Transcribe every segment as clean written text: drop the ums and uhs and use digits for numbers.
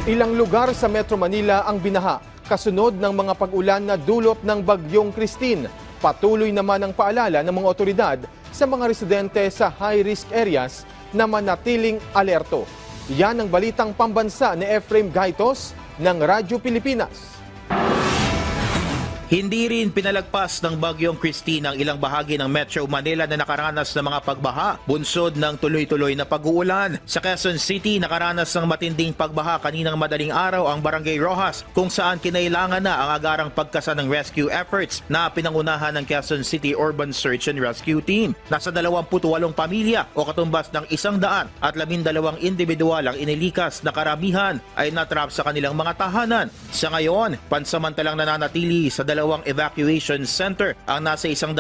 Ilang lugar sa Metro Manila ang binaha kasunod ng mga pag-ulan na dulot ng bagyong Christine. Patuloy naman ang paalala ng mga otoridad sa mga residente sa high-risk areas na manatiling alerto. Yan ang balitang pambansa ni Efraim Gaitos ng Radyo Pilipinas. Hindi rin pinalagpas ng bagyong Christine ang ilang bahagi ng Metro Manila na nakaranas ng mga pagbaha, bunsod ng tuloy-tuloy na pag-uulan. Sa Quezon City, nakaranas ng matinding pagbaha kaninang madaling araw ang Barangay Rojas, kung saan kinailangan na ang agarang pagkasa ng rescue efforts na pinangunahan ng Quezon City Urban Search and Rescue Team. Nasa 28 pamilya o katumbas ng 112 individual ang inilikas na karamihan ay natrap sa kanilang mga tahanan. Sa ngayon, pansamantalang nananatili sa dalawang evacuation center ang nasa 114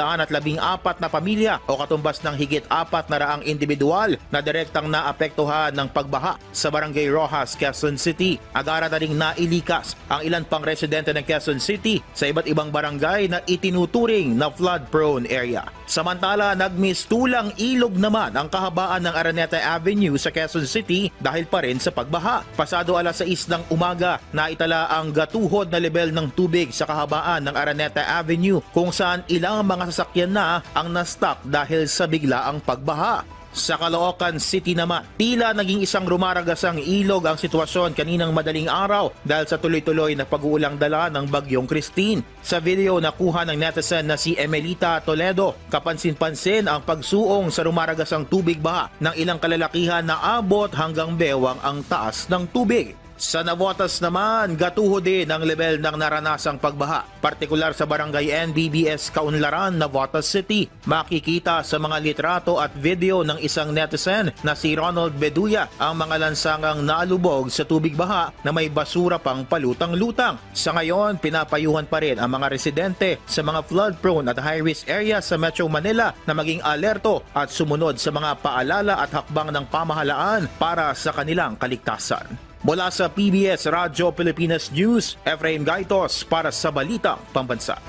na pamilya o katumbas ng higit 400 individual na direktang naapektuhan ng pagbaha sa Barangay Rojas, Quezon City. Agara na ring nailikas ang ilan pang residente ng Quezon City sa iba't ibang barangay na itinuturing na flood-prone area. Samantala, nagmistulang ilog naman ang kahabaan ng Araneta Avenue sa Quezon City dahil pa rin sa pagbaha. Pasado alas 6 ng umaga, naitala ang gatuhod na level ng tubig sa kahabaan ng Araneta Avenue kung saan ilang mga sasakyan na ang na-stuck dahil sa biglaang pagbaha. Sa Caloocan City naman, tila naging isang rumaragasang ilog ang sitwasyon kaninang madaling araw dahil sa tuloy-tuloy na pag-uulang dala ng bagyong Christine. Sa video nakuha ng netizen na si Emelita Toledo, kapansin-pansin ang pagsuong sa rumaragasang tubig baha ng ilang kalalakihan na abot hanggang bewang ang taas ng tubig. Sa Navotas naman, gatuho din ang level ng naranasang pagbaha, partikular sa Barangay NBBS Kaunlaran, Navotas City. Makikita sa mga litrato at video ng isang netizen na si Ronald Beduya ang mga lansangang naalubog sa tubig baha na may basura pang palutang-lutang. Sa ngayon, pinapayuhan pa rin ang mga residente sa mga flood-prone at high-risk areas sa Metro Manila na maging alerto at sumunod sa mga paalala at hakbang ng pamahalaan para sa kanilang kaligtasan. Mula sa PBS Radyo Pilipinas News, Efraim Gaitos para sa Balitang Pambansa.